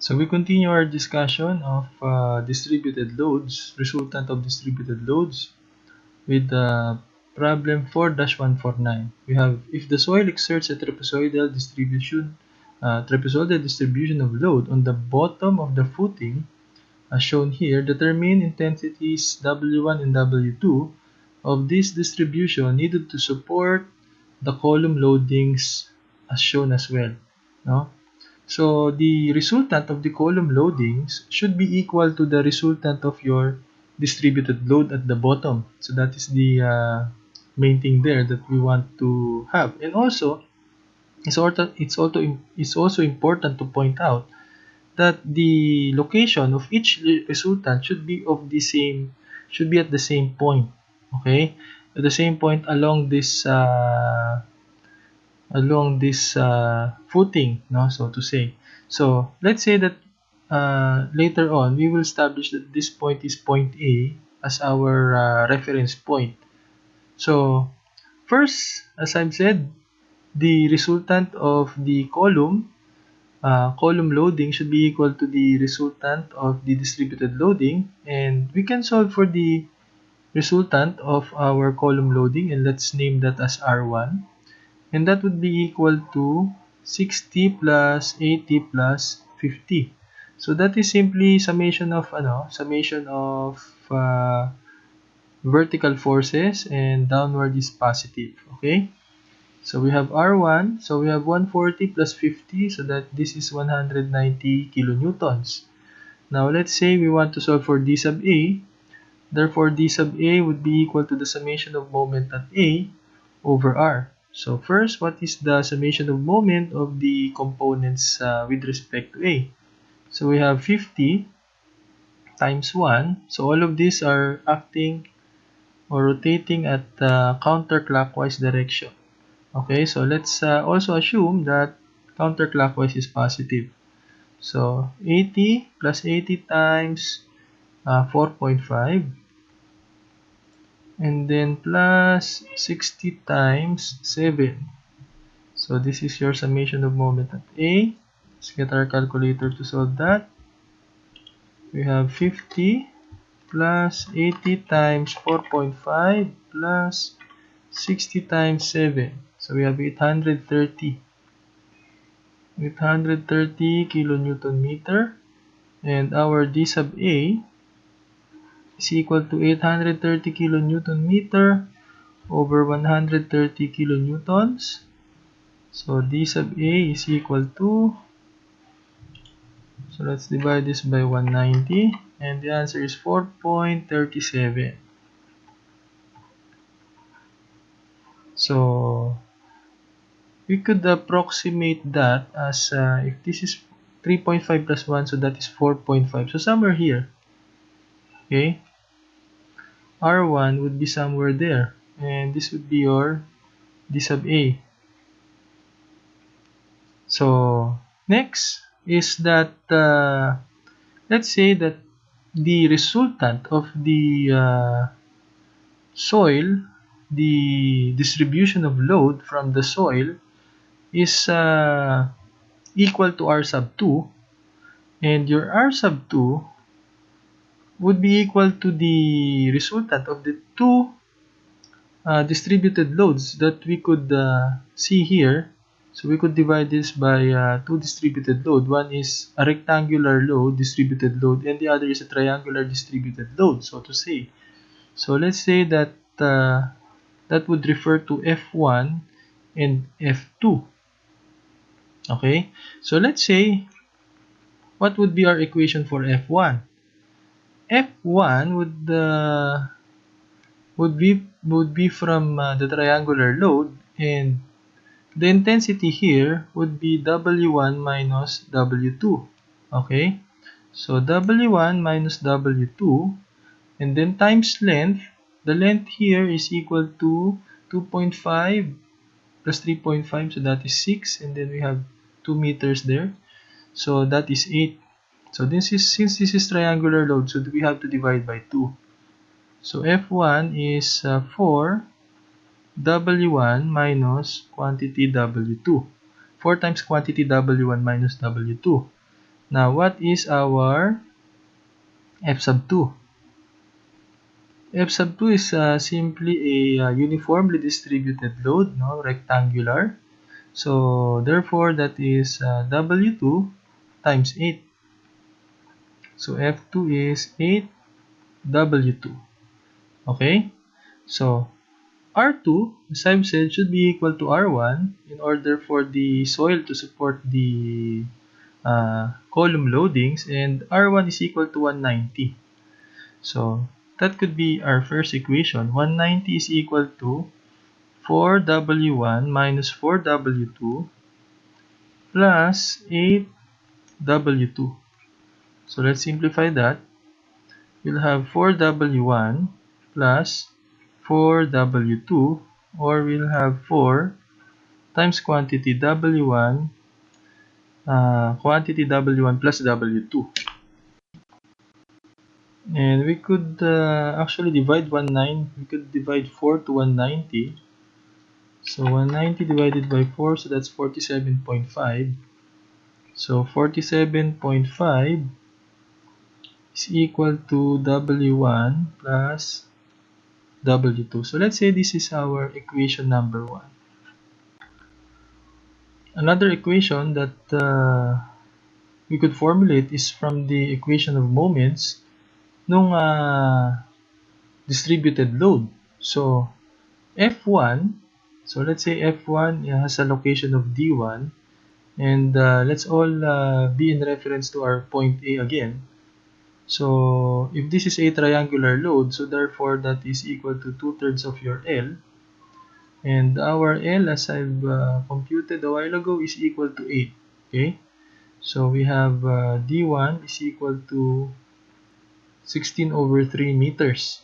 So we continue our discussion of distributed loads, resultant of distributed loads, with problem 4-149. We have, if the soil exerts a trapezoidal distribution of load on the bottom of the footing, as shown here, determine intensities W1 and W2 of this distribution needed to support the column loadings as shown as well. No? So the resultant of the column loadings should be equal to the resultant of your distributed load at the bottom. So that is the main thing there that we want to have. And also, it's also important to point out that the location of each resultant should be at the same point. Okay, at the same point along this footing, no, so to say. So let's say that later on we will establish that this point is point A as our reference point. So first, as I've said, the resultant of the column loading should be equal to the resultant of the distributed loading, and we can solve for the resultant of our column loading, and let's name that as R1. And that would be equal to 60 plus 80 plus 50. So that is simply summation of vertical forces, and downward is positive. Okay, so we have R1, so we have 140 plus 50, so that this is 190 kilonewtons. Now let's say we want to solve for d sub A. Therefore d sub A would be equal to the summation of moment at A over R. So first, what is the summation of moment of the components with respect to A? So we have 50 times 1. So all of these are acting or rotating at counterclockwise direction. Okay, so let's also assume that counterclockwise is positive. So 80 plus 80 times 4.5, and then plus 60 times 7. So this is your summation of moment at A. Let's get our calculator to solve that. We have 50 plus 80 times 4.5 plus 60 times 7. So we have 830 kilonewton meter, and our d sub A is equal to 830 kilonewton meter over 130 kilonewtons. So d sub A is equal to, so let's divide this by 190, and the answer is 4.37. So we could approximate that as if this is 3.5 plus 1, so that is 4.5. So somewhere here, okay, R1 would be somewhere there, and this would be your d sub A. So next is that let's say that the resultant of the soil, the distribution of load from the soil, is equal to R sub 2, and your R sub 2 would be equal to the resultant of the two distributed loads that we could see here. So we could divide this by two distributed load. One is a rectangular load, distributed load, and the other is a triangular distributed load, so to say. So let's say that that would refer to F1 and F2. Okay, so let's say, what would be our equation for F1? F1 would be from the triangular load, and the intensity here would be W1 minus W2. Okay, so W1 minus W2, and then times length. The length here is equal to 2.5 plus 3.5, so that is 6, and then we have 2 meters there, so that is 8. So since this is triangular load, so we have to divide by 2. So F1 is 4 W1 minus quantity W2. 4 times quantity W1 minus W2. Now, what is our F sub 2? F sub 2 is simply a uniformly distributed load, no, rectangular. So, therefore, that is W2 times 8. So, F2 is 8 W2. Okay? So, R2, as I've said, should be equal to R1 in order for the soil to support the column loadings, and R1 is equal to 190. So, that could be our first equation. 190 is equal to 4W1 minus 4W2 plus 8W2. So, let's simplify that. We'll have 4W1 plus 4W2, or we'll have 4 times quantity W1 plus W2. And we could actually divide we could divide 4 to 190. So 190 divided by 4, so that's 47.5. So 47.5 is equal to W1 plus W2. So let's say this is our equation number 1. Another equation that we could formulate is from the equation of moments nung distributed load. So F1, so let's say F1 has a location of D1, and let's all be in reference to our point A again. So if this is a triangular load, so therefore that is equal to 2/3 of your L, and our L, as I've computed a while ago, is equal to 8. Okay, so we have D1 is equal to 16/3 meters,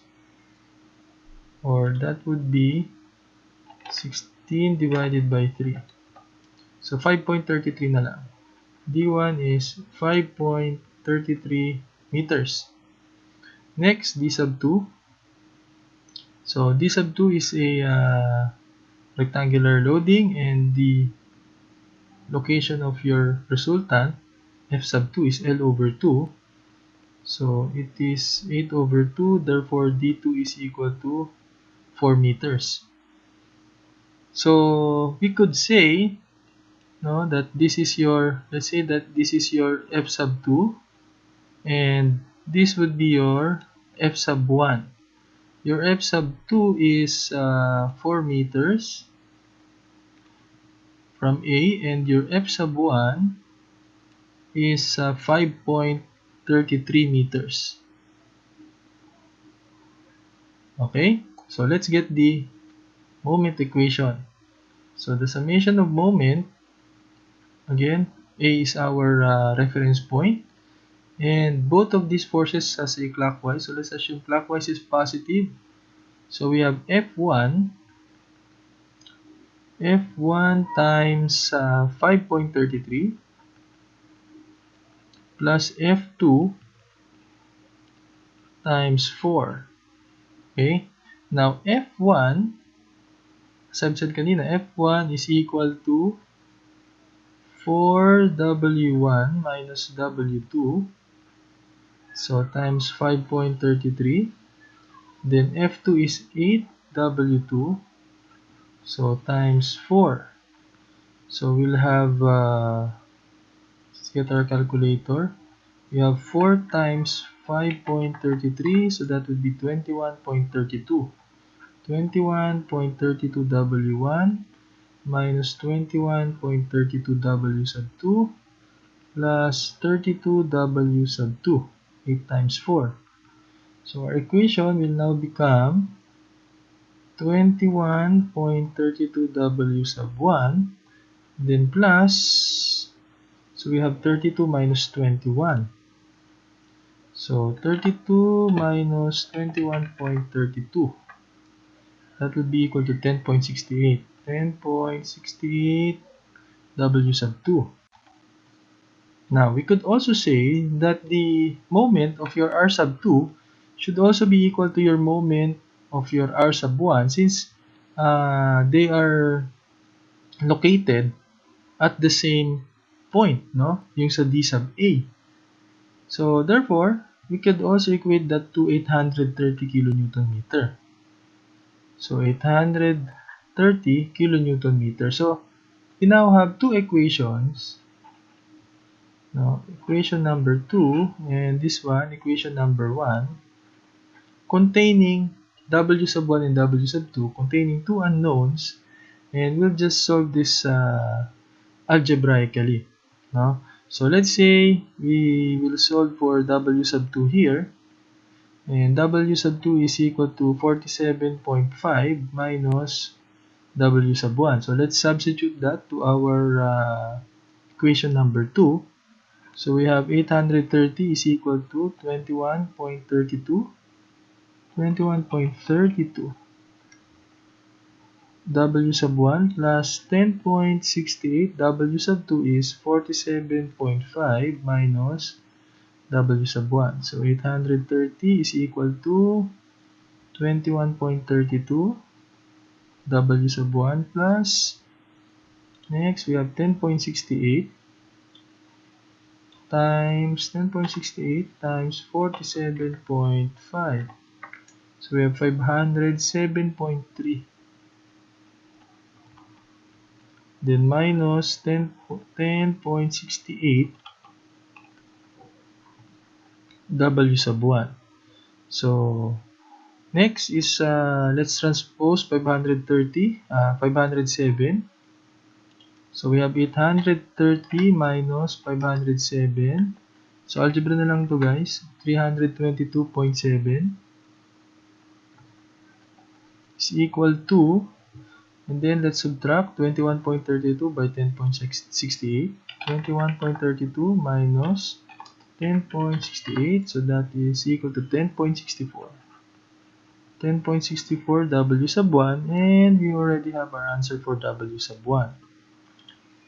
or that would be 16 divided by 3. So 5.33 na lang. D1 is 5.33 meters. Next, D sub 2. So D sub 2 is a rectangular loading, and the location of your resultant, F sub 2, is L over 2. So it is 8/2, therefore D2 is equal to 4 meters. So we could say, no, that this is your, let's say that this is your F sub 2, and this would be your F sub 1. Your F sub 2 is 4 meters from A, and your F sub 1 is 5.33 meters. Okay, so let's get the moment equation. So the summation of moment, again, A is our reference point, and both of these forces has a clockwise. So let's assume clockwise is positive. So we have F1 times 5.33 plus F2 times 4. Okay? Now, F1, as I've said kanina, F1 is equal to 4W1 minus W2. So, times 5.33. Then, F2 is 8W2. So, times 4. So, we'll have, let's get our calculator. We have 4 times 5.33, so that would be 21.32. 21.32 W1 minus 21.32 W sub 2 plus 32 W sub 2, 8 times 4. So our equation will now become 21.32 W sub 1, then plus, so we have 32 minus 21. So 32 minus 21.32, that would be equal to 10.68. 10.68 W sub 2. Now, we could also say that the moment of your R sub 2 should also be equal to your moment of your R sub 1, since they are located at the same point, no? Yung sa D sub A. So therefore, we could also equate that to 830 kilonewton meter. So 830 kilonewton meter. So we now have two equations. Now, equation number 2 and this one, equation number 1, containing W sub 1 and W sub 2, containing two unknowns, and we'll just solve this algebraically. No? So let's say we will solve for W sub 2 here, and W sub 2 is equal to 47.5 minus W sub 1. So let's substitute that to our equation number 2. So we have 830 is equal to 21.32. 21.32 W sub 1 plus 10.68 W sub 2 is 47.5 minus W sub 1. So 830 is equal to 21.32 W sub 1 plus, next we have 10.68 times 10.68 times 47.5. So we have 507.3. Then minus 10.68 W sub 1. So next is let's transpose 530, 507. So we have 830 minus 507. So algebra na lang to guys. 322.7 is equal to, and then let's subtract 21.32 by 10.68. 21.32 minus 10.68, so that is equal to 10.64. 10.64 W sub 1, and we already have our answer for W sub 1.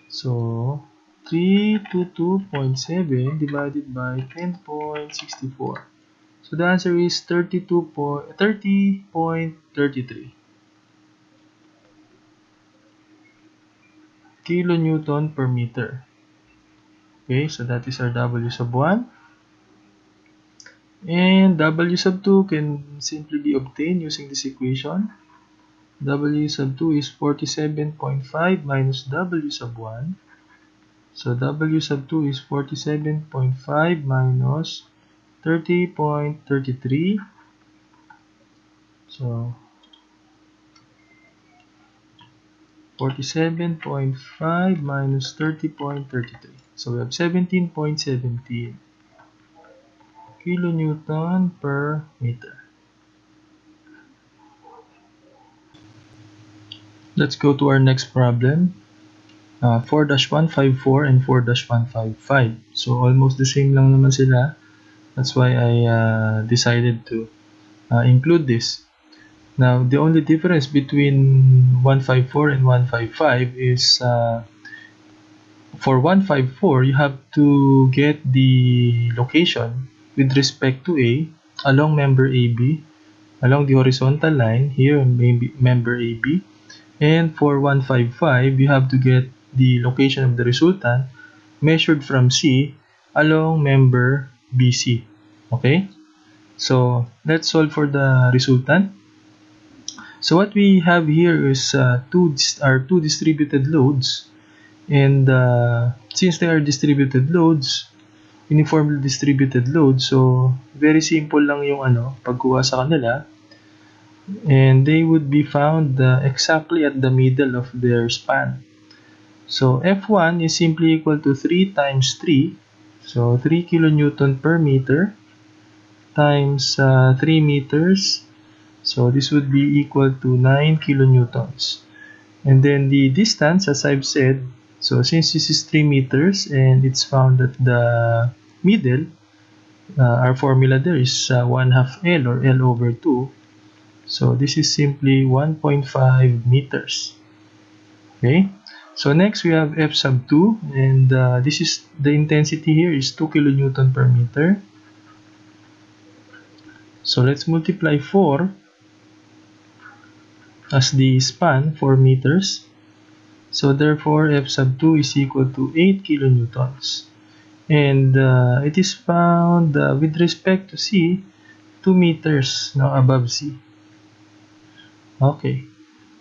So 322.7 divided by 10.64. So the answer is 30.33 kilonewton per meter. Okay, so that is our W sub 1. And W sub 2 can simply be obtained using this equation. W sub 2 is 47.5 minus W sub 1. So W sub 2 is 47.5 minus 30.33. So 47.5 minus 30.33. So we have 17.17 kilonewton per meter. Let's go to our next problem. 4-154 and 4-155. So almost the same lang naman sila. That's why I decided to include this. Now, the only difference between 154 and 155 is for 154, you have to get the location with respect to A along member AB, along the horizontal line here, maybe member AB. And for 155, you have to get the location of the resultant measured from C along member BC. Okay? So, let's solve for the resultant. So, what we have here is two distributed loads. And since they are distributed loads, uniformly distributed loads, so very simple lang yung pagkuha sa kanila. And they would be found exactly at the middle of their span. So F1 is simply equal to 3 times 3. So 3 kilonewton per meter times 3 meters. So this would be equal to 9 kilonewtons. And then the distance, as I've said, so since this is 3 meters and it's found at the middle, our formula there is 1/2 L or L over 2. So this is simply 1.5 meters. Okay. So next we have F sub 2, and this is the intensity here is 2 kilonewton per meter. So let's multiply 4 as the span, 4 meters. So therefore F sub 2 is equal to 8 kilonewtons. and it is found with respect to C 2 meters now above C. Okay,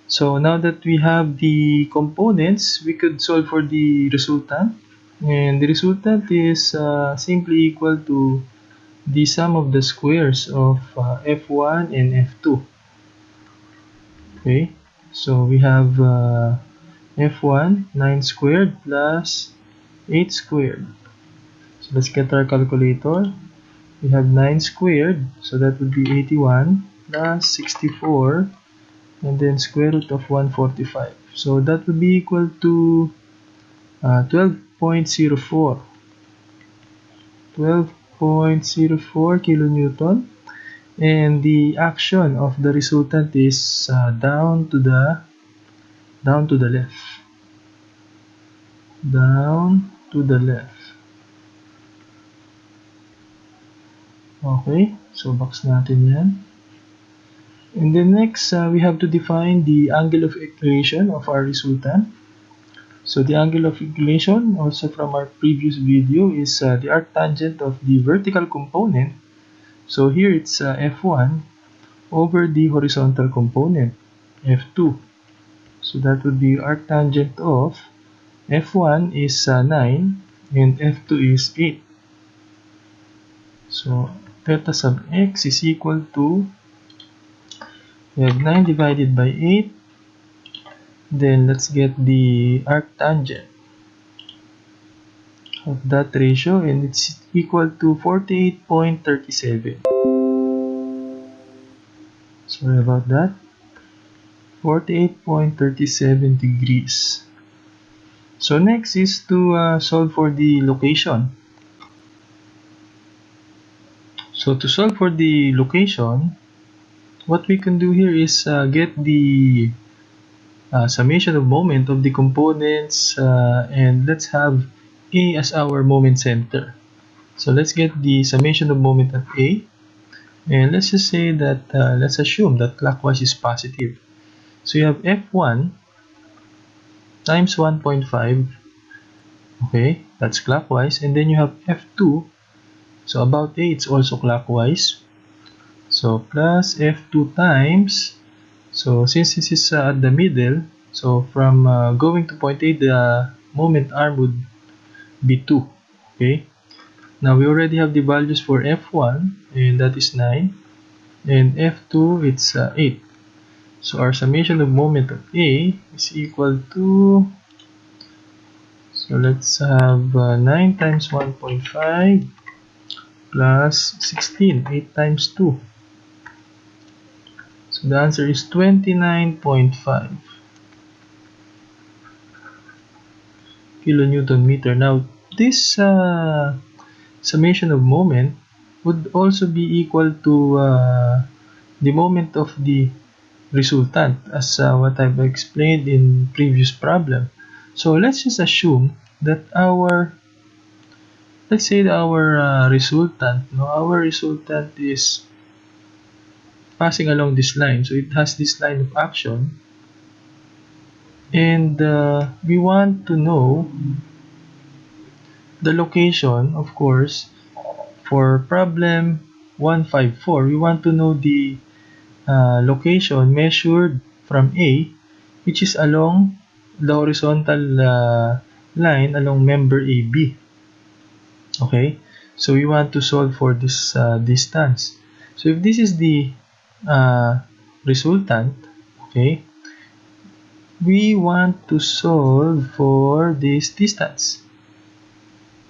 so now that we have the components, we could solve for the resultant, and the resultant is simply equal to the sum of the squares of f1 and f2. Okay, so we have f1 9 squared plus 8 squared. So let's get our calculator. We have 9 squared, so that would be 81 plus 64, and then square root of 145. So that would be equal to 12.04 kilonewton, and the action of the resultant is down to the left, down to the left. Okay, so box natin yan. And then next, we have to define the angle of inclination of our resultant. So the angle of inclination, also from our previous video, is the arctangent of the vertical component. So here it's f1 over the horizontal component, f2. So that would be arctangent of f1 is 9 and f2 is 8. So theta sub x is equal to, we have 9 divided by 8. Then let's get the arctangent of that ratio, and it's equal to 48.37. Sorry about that. 48.37 degrees. So next is to solve for the location. So to solve for the location, what we can do here is get the summation of moment of the components, and let's have A as our moment center. So let's get the summation of moment at A, and let's just say that let's assume that clockwise is positive. So you have F1 times 1.5, okay, that's clockwise, and then you have F2, so about A it's also clockwise, so plus F2 times, so since this is at the middle, so from going to point A, the moment arm would be 2, okay. Now we already have the values for F1, and that is 9, and F2 it's 8. So our summation of moment of A is equal to, so let's have 9 times 1.5 plus 16, 8 times 2. So the answer is 29.5 kilonewton meter. Now this summation of moment would also be equal to the moment of the resultant, as what I've explained in previous problem. So let's just assume that let's say that our resultant, no, our resultant is passing along this line. So it has this line of action, and we want to know the location, of course. For problem 154, we want to know the location measured from A, which is along the horizontal line along member AB. Okay, so we want to solve for this distance. So if this is the resultant, okay, we want to solve for this distance,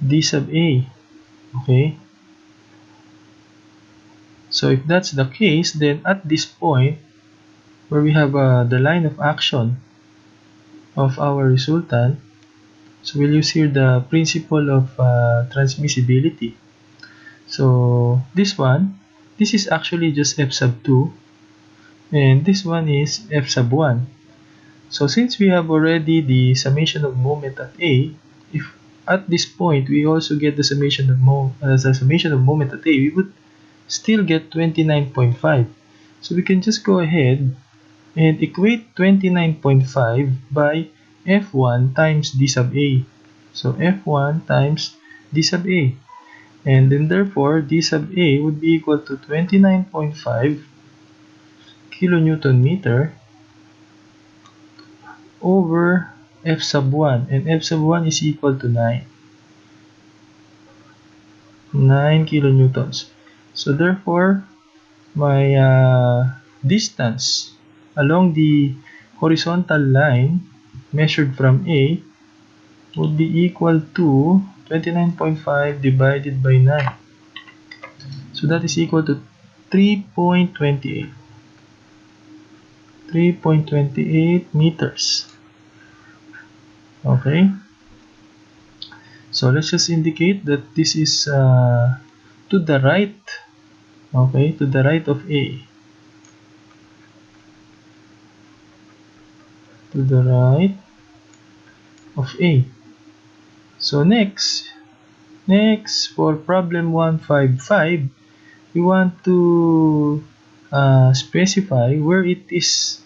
d sub A. Okay, so if that's the case, then at this point where we have the line of action of our resultant, so we'll use here the principle of transmissibility. So this is actually just f sub 2, and this one is f sub 1. So since we have already the summation of moment at A, if at this point we also get the summation of moment at A, we would still get 29.5. So we can just go ahead and equate 29.5 by f1 times d sub A. So f1 times d sub a. And then therefore, d sub a would be equal to 29.5 kilonewton meter over f sub 1. And f sub 1 is equal to 9 kilonewtons. So therefore, my distance along the horizontal line measured from A would be equal to 29.5 divided by 9. So that is equal to 3.28. 3.28 meters. Okay. So let's just indicate that this is to the right. Okay, to the right of A. To the right of A. So next for problem 155, we want to specify where its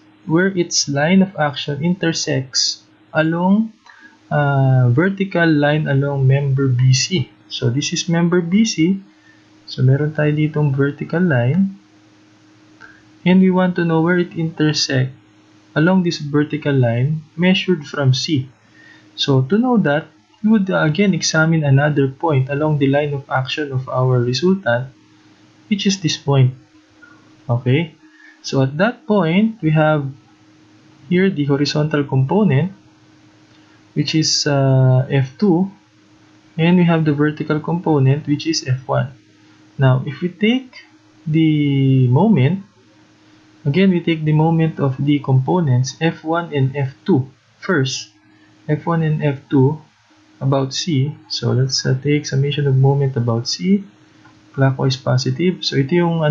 line of action intersects along vertical line along member BC. So this is member BC. So meron tayo ditong vertical line, and we want to know where it intersects along this vertical line measured from C. So to know that, we would again examine another point along the line of action of our resultant, which is this point. Okay, so at that point, we have here the horizontal component, which is F2, and we have the vertical component, which is F1. Now, if we take the moment, again, we take the moment of the components F1 and F2 first. F1 and F2 about C. So let's take summation of moment about C, clockwise positive. So ito yung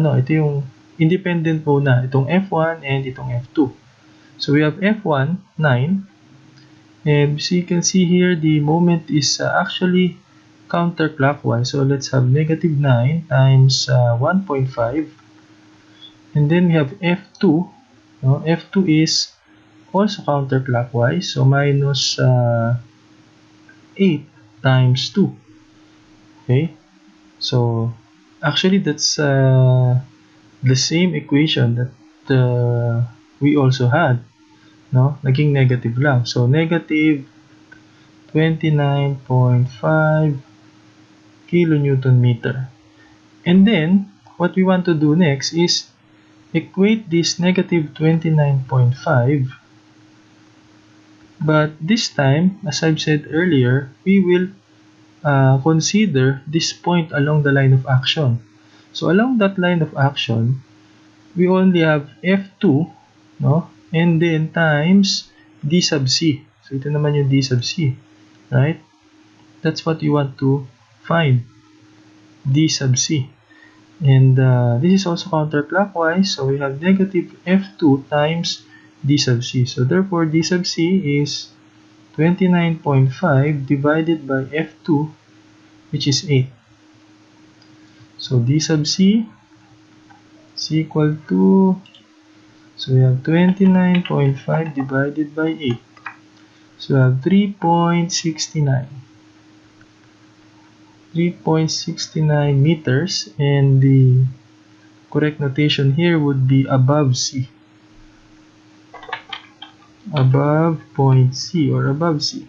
independent muna, itong F1 and itong F2. So we have F1 9, and so you can see here the moment is actually counterclockwise. So let's have negative 9 times 1.5, and then we have F2. F2 is also counterclockwise, so minus 8 times 2. Okay, so actually that's the same equation that we also had, no? Naging negative lang. So negative 29.5 kilonewton meter. And then what we want to do next is equate this negative 29.5, but this time, as I've said earlier, we will consider this point along the line of action. So along that line of action, we only have F2, no? And then times D sub C. So ito naman yung D sub C, right? That's what you want to find, D sub C. And this is also counterclockwise, so we have negative F2 times D sub C. So therefore, D sub C is 29.5 divided by F2, which is 8. So D sub C is equal to, so we have 29.5 divided by 8. So we have 3.69. 3.69 meters, and the correct notation here would be above C. Above point C or above C.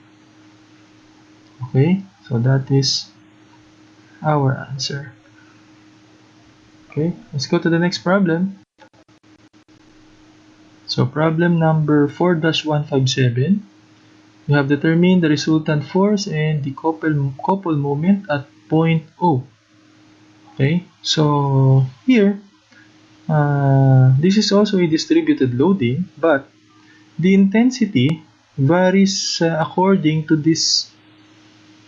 Okay, so that is our answer. Okay, let's go to the next problem. So problem number 4-157. You have determined the resultant force and the couple moment at point O. Okay, so here, this is also a distributed loading, but the intensity varies according to this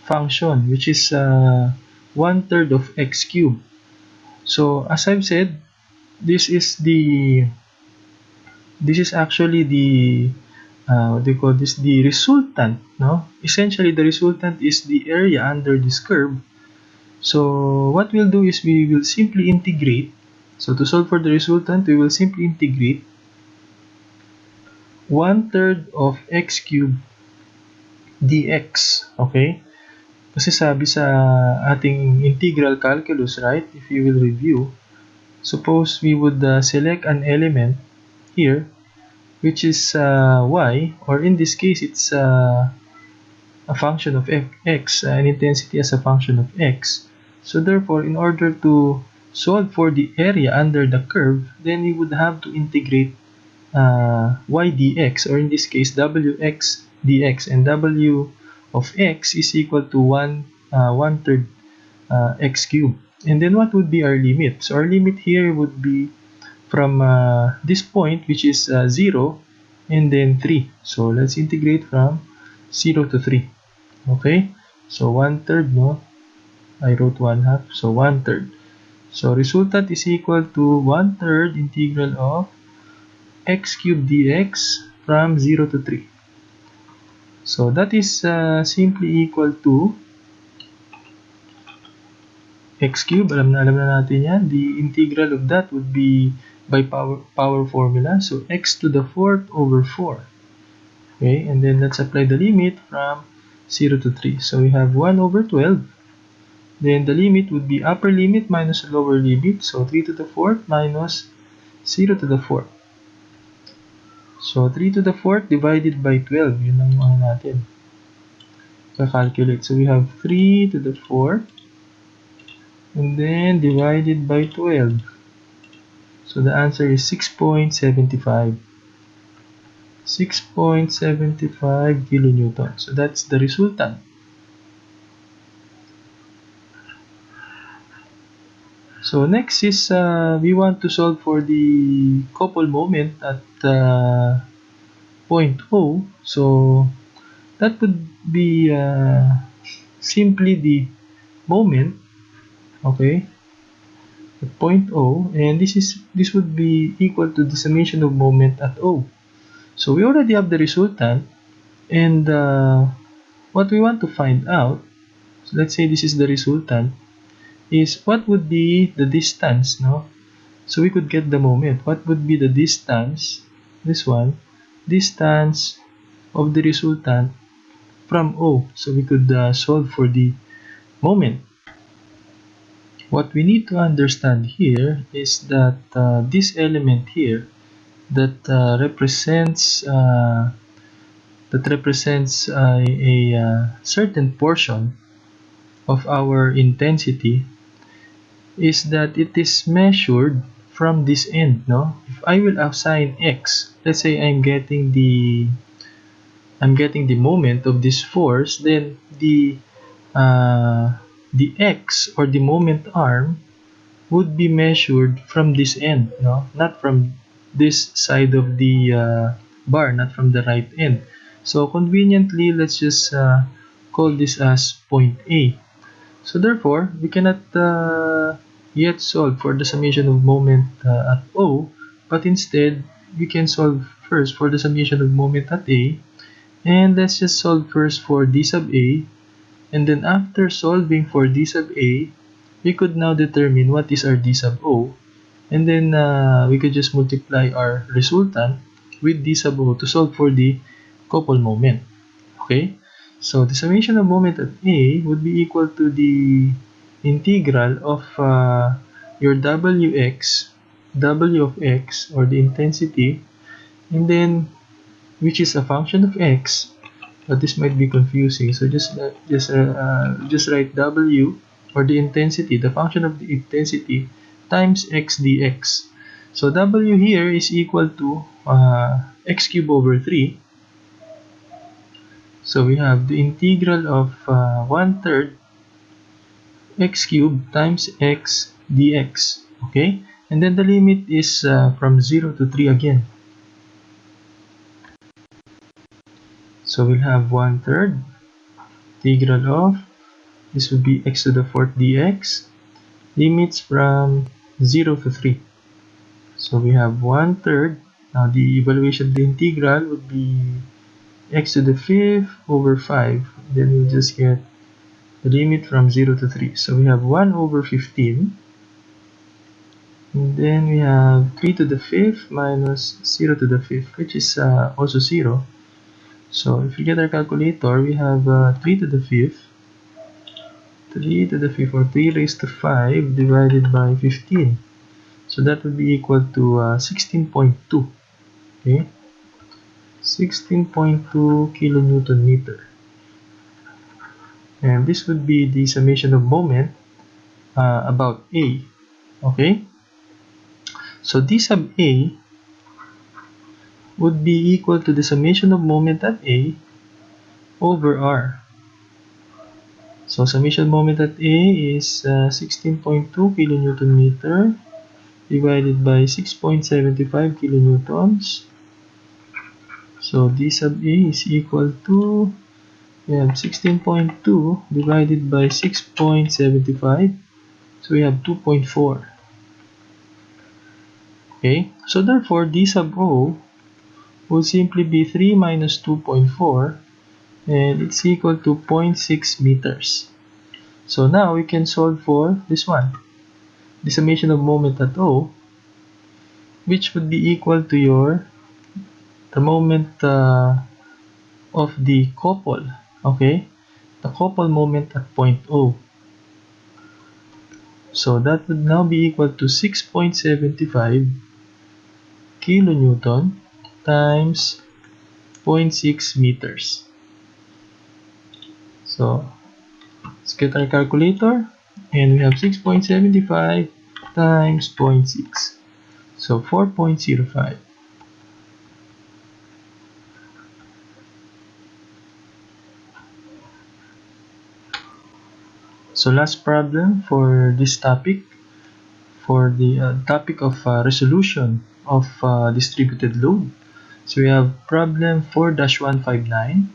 function, which is 1/3 of x cubed. So as I've said, this is actually the what do you call this? The resultant, no? Essentially, the resultant is the area under this curve. So what we'll do is we will simply integrate. So to solve for the resultant, we will simply integrate 1/3 of x cubed dx. Okay, Kasi sabi sa ating integral calculus, right? If you will review, suppose we would select an element here, which is y, or in this case, it's a function of x, an intensity as a function of x. So therefore, in order to solve for the area under the curve, then we would have to integrate y dx, or in this case wx dx, and w of x is equal to 1/3 x cubed. And then what would be our limit? So our limit here would be from this point, which is 0, and then 3. So let's integrate from 0 to 3. Okay, so 1/3, no? I wrote 1/2, so 1/3. So resultant is equal to 1/3 integral of x cubed dx from 0 to 3. So that is simply equal to x cubed. Alam na natin yan. The integral of that would be by power formula. So x to the 4th over 4. Okay, and then let's apply the limit from 0 to 3. So we have 1 over 12. Then the limit would be upper limit minus lower limit. So 3 to the 4th minus 0 to the 4th. So 3 to the 4th divided by 12. Yun ang ano natin. Calculate. So we have 3 to the 4th and then divided by 12. So the answer is 6.75. 6.75 kilonewton. So that's the resultant. So next is we want to solve for the couple moment at point O. So that would be simply the moment, okay, at point O, and this would be equal to the summation of moment at O. So we already have the resultant, and what we want to find out, so let's say this is the resultant, is what would be the distance, no? So we could get the moment. What would be the distance, this one, distance of the resultant from O. So we could solve for the moment. What we need to understand here is that this element here that represents a certain portion of our intensity is that it is measured from this end, no? If I will assign x, let's say I'm getting the moment of this force, then the x, or the moment arm, would be measured from this end, no? Not from this side of the bar, not from the right end. So conveniently, let's just call this as point A. So therefore, we cannot yet solve for the summation of moment at O, but instead, we can solve first for the summation of moment at A, and let's just solve first for d sub A, and then after solving for d sub A, we could now determine what is our d sub O, and then we could just multiply our resultant with d sub O to solve for the couple moment. Okay? So the summation of moment at A would be equal to the integral of your Wx, W of x, or the intensity, and then which is a function of x. But this might be confusing, so just write W, or the intensity, the function of the intensity, times x dx. So W here is equal to x cubed over 3. So we have the integral of 1/3 x cubed times x dx. Okay, and then the limit is from 0 to 3 again. So we'll have 1/3 integral of, this would be x to the 4th dx, limits from 0 to 3. So we have 1/3. Now the evaluation of the integral would be x to the 5th over 5. Then we'll just get the limit from 0 to 3. So we have 1 over 15. And then we have 3 to the 5th minus 0 to the 5th, which is also 0. So if we get our calculator, we have 3 to the 5th 3 to the fifth, or 3 raised to 5 divided by 15. So that would be equal to 16.2. Okay, 16.2 kilonewton meter. And this would be the summation of moment about A. Okay, so D sub A would be equal to the summation of moment at A over R. So summation moment at A is 16.2 kilonewton meter divided by 6.75 kilonewtons. So D sub A is equal to 16.2 divided by 6.75. So we have 2.4. Okay, so therefore D sub O will simply be 3 minus 2.4, and it's equal to 0.6 meters. So now we can solve for this one, the summation of moment at O, which would be equal to the moment of the couple. Okay, the couple moment at point O. So that would now be equal to 6.75 kilonewton times 0.6 meters. So let's get our calculator, and we have 6.75 times 0.6. So 4.05. So last problem for this topic, for the topic of resolution of distributed load. So we have problem 4-159,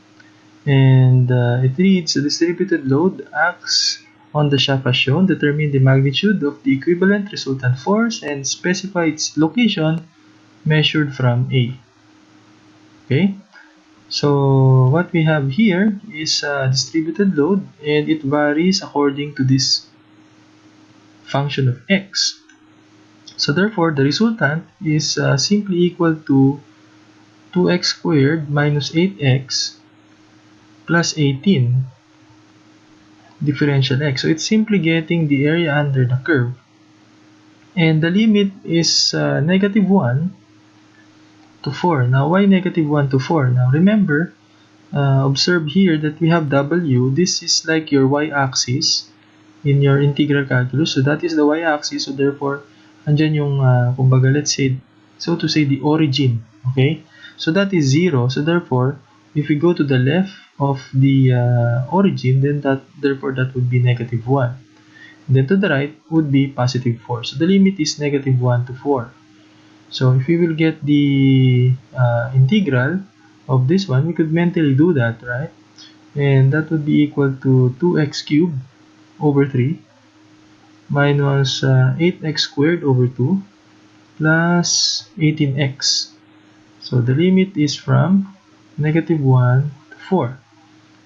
and it reads: the distributed load acts on the shaft as shown. Determine the magnitude of the equivalent resultant force and specify its location measured from A. Okay, so what we have here is a distributed load, and it varies according to this function of x. So therefore, the resultant is simply equal to 2x squared minus 8x plus 18 differential x. So it's simply getting the area under the curve. And the limit is negative 1 to 4. Now, why negative 1 to 4? Now, remember, observe here that we have w. This is like your y-axis in your integral calculus. So that is the y-axis. So therefore, andyan yung, kumbaga, let's say, so to say, the origin. Okay? So that is 0. So therefore, if we go to the left of the origin, then therefore that would be negative 1. And then to the right would be positive 4. So the limit is negative 1 to 4. So if we will get the integral of this one, we could mentally do that, right? And that would be equal to 2x cubed over 3 minus 8x squared over 2 plus 18x. So the limit is from negative 1 to 4.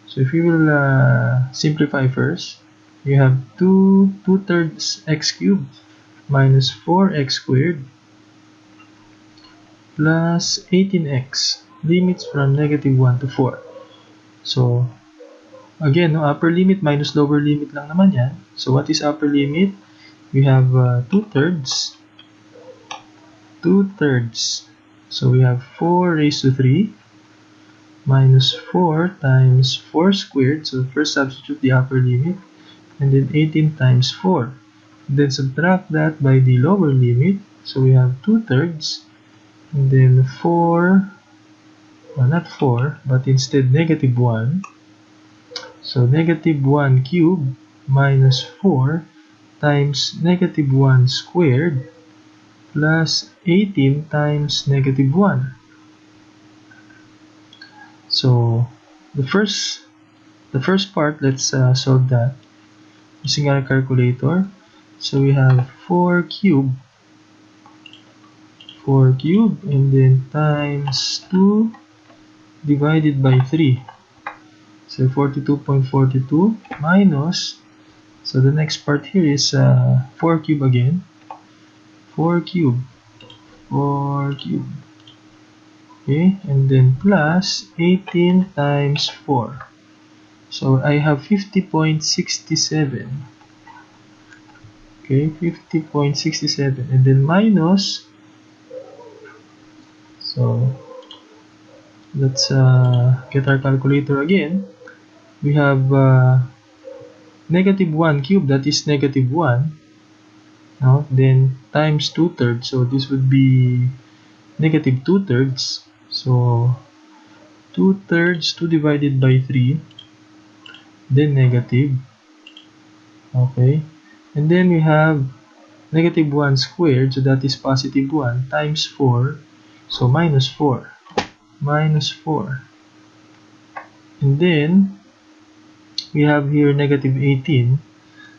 So if we will simplify first, you have 2/3 x cubed minus 4x squared plus 18x. Limits from negative 1 to 4. So again, no, upper limit minus lower limit lang naman yan. So what is upper limit? We have 2/3. 2/3. So we have 4 raised to 3 minus 4 times 4 squared. So first substitute the upper limit, and then 18 times 4. Then subtract that by the lower limit. So we have 2/3, and then 4, well, not 4, but instead negative 1. So negative 1 cubed minus 4 times negative 1 squared plus 18 times negative 1. So the first part, let's solve that using our calculator. So we have 4 cubed, and then times 2 divided by 3. So 42.42 minus, so the next part here is 4 cubed again. 4 cubed. Okay, and then plus 18 times 4. So I have 50.67. Okay, 50.67, and then minus, so let's get our calculator again. We have negative 1 cube, that is negative 1, no? Then times 2/3, so this would be negative 2/3. So 2/3, 2 divided by 3, then negative. Okay, and then we have negative 1 squared, so that is positive 1, times 4, so minus 4. Minus 4. And then we have here negative 18,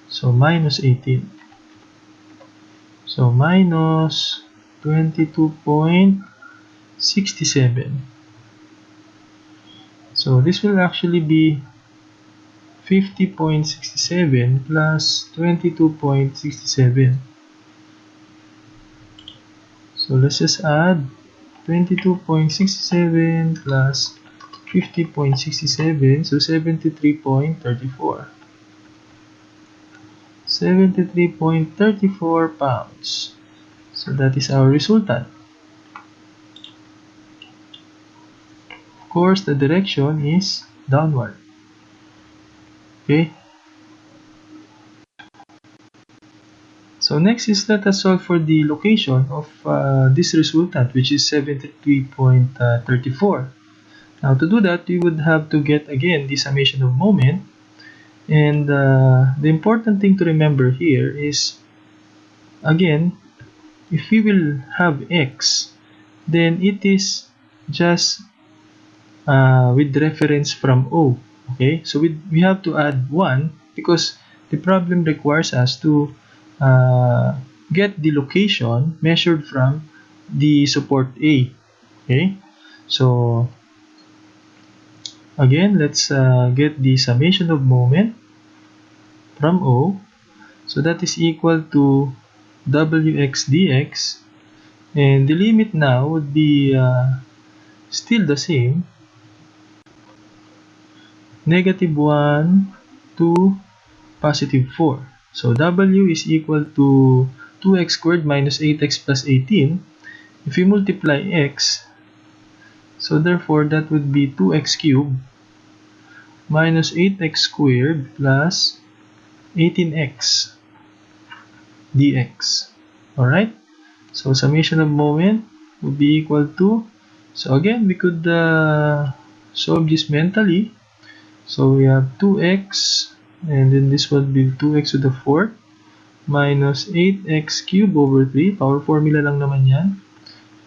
so minus 18. So minus 22.67. So this will actually be 50.67 plus 22.67. So let's just add 22.67 plus 50.67, so 73.34. 73.34 pounds. So that is our resultant. Of course, the direction is downward. Okay. So next is let us solve for the location of this resultant, which is 73.34. Now to do that, we would have to get again the summation of moment. And the important thing to remember here is, again, if we will have x, then it is just with reference from O. Okay, so we have to add 1 because the problem requires us to get the location measured from the support A. Okay, so again, let's get the summation of moment from O. So that is equal to wx dx, and the limit now would be still the same, negative 1 to positive 4. So w is equal to 2x squared minus 8x plus 18. If we multiply x, so therefore that would be 2x cubed minus 8x squared plus 18x dx. Alright? So summation of moment would be equal to, so again we could solve this mentally. So we have 2x, and then this would be 2x to the 4th minus 8x cubed over 3, power formula lang naman yan,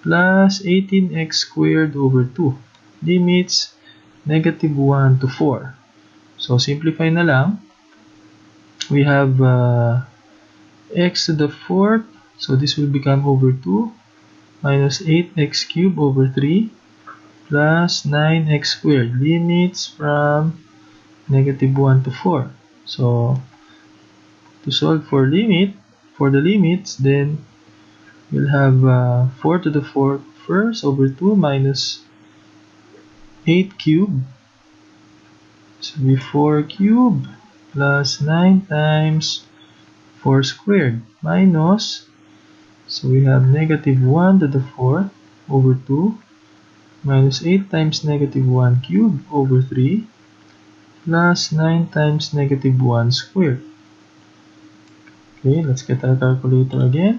plus 18x squared over 2. Limits negative 1 to 4. So simplify na lang. We have x to the 4th, so this will become over 2 minus 8x cubed over 3 plus 9x squared. Limits from negative 1 to 4. So to solve for the limits, then we'll have 4 to the 4th first over 2 minus 8 cubed. So it'll be 4 cubed plus 9 times 4 squared minus, so we have negative 1 to the 4th over 2 minus 8 times negative 1 cubed over 3 plus 9 times negative 1 squared. Okay, let's get our calculator again.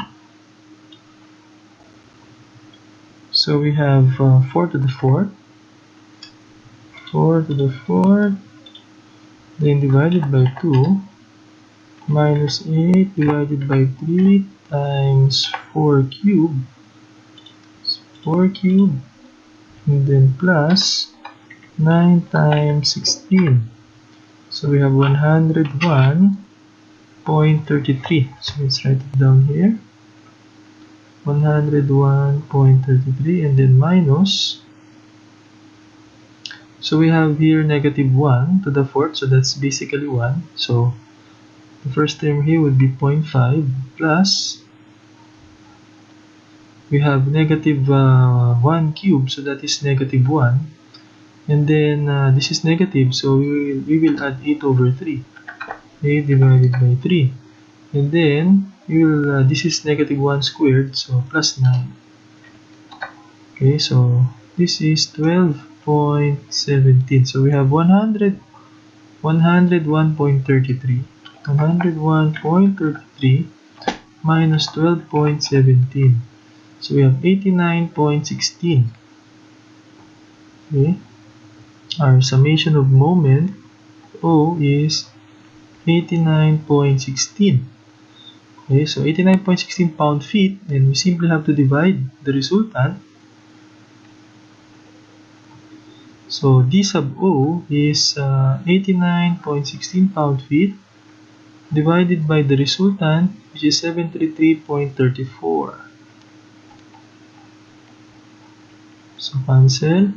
So we have 4 to the 4th, 4 to the 4th, then divided by 2, minus 8 divided by 3 times 4 cubed, 4 cubed, and then plus 9 times 16. So we have 101.33. So let's write it down here. 101.33, and then minus, so we have here negative 1 to the 4th, so that's basically 1. So the first term here would be 0.5 plus, we have negative 1 cubed, so that is negative 1 And then this is negative, so we will add 8 over 3. 8 divided by 3. And then this is negative 1 squared, so plus 9. Okay, so this is 12.17. So we have 101.33. 101.33 minus 12.17. So we have 89.16. Okay, our summation of moment O is 89.16. Okay, so 89.16 pound-feet, and we simply have to divide the resultant. So D sub O is 89.16 pound-feet divided by the resultant, which is 733.34. So cancel.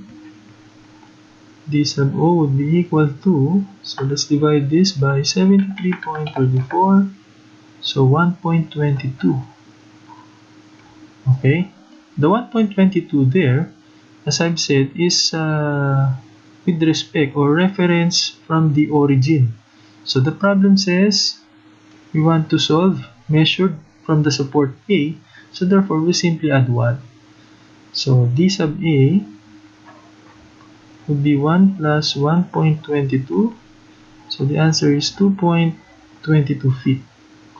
D sub O would be equal to, so let's divide this by 73.34, so 1.22. Okay, the 1.22 there, as I've said, is with respect or reference from the origin. So the problem says we want to solve measured from the support A, so therefore we simply add 1. So D sub A would be 1 plus 1.22. So the answer is 2.22 feet.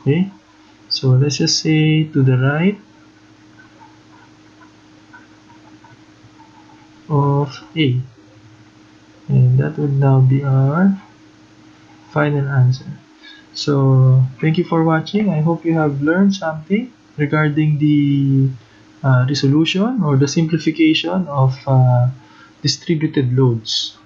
Okay, so let's just say to the right of A. And that would now be our final answer. So thank you for watching. I hope you have learned something regarding the resolution or the simplification of distributed loads.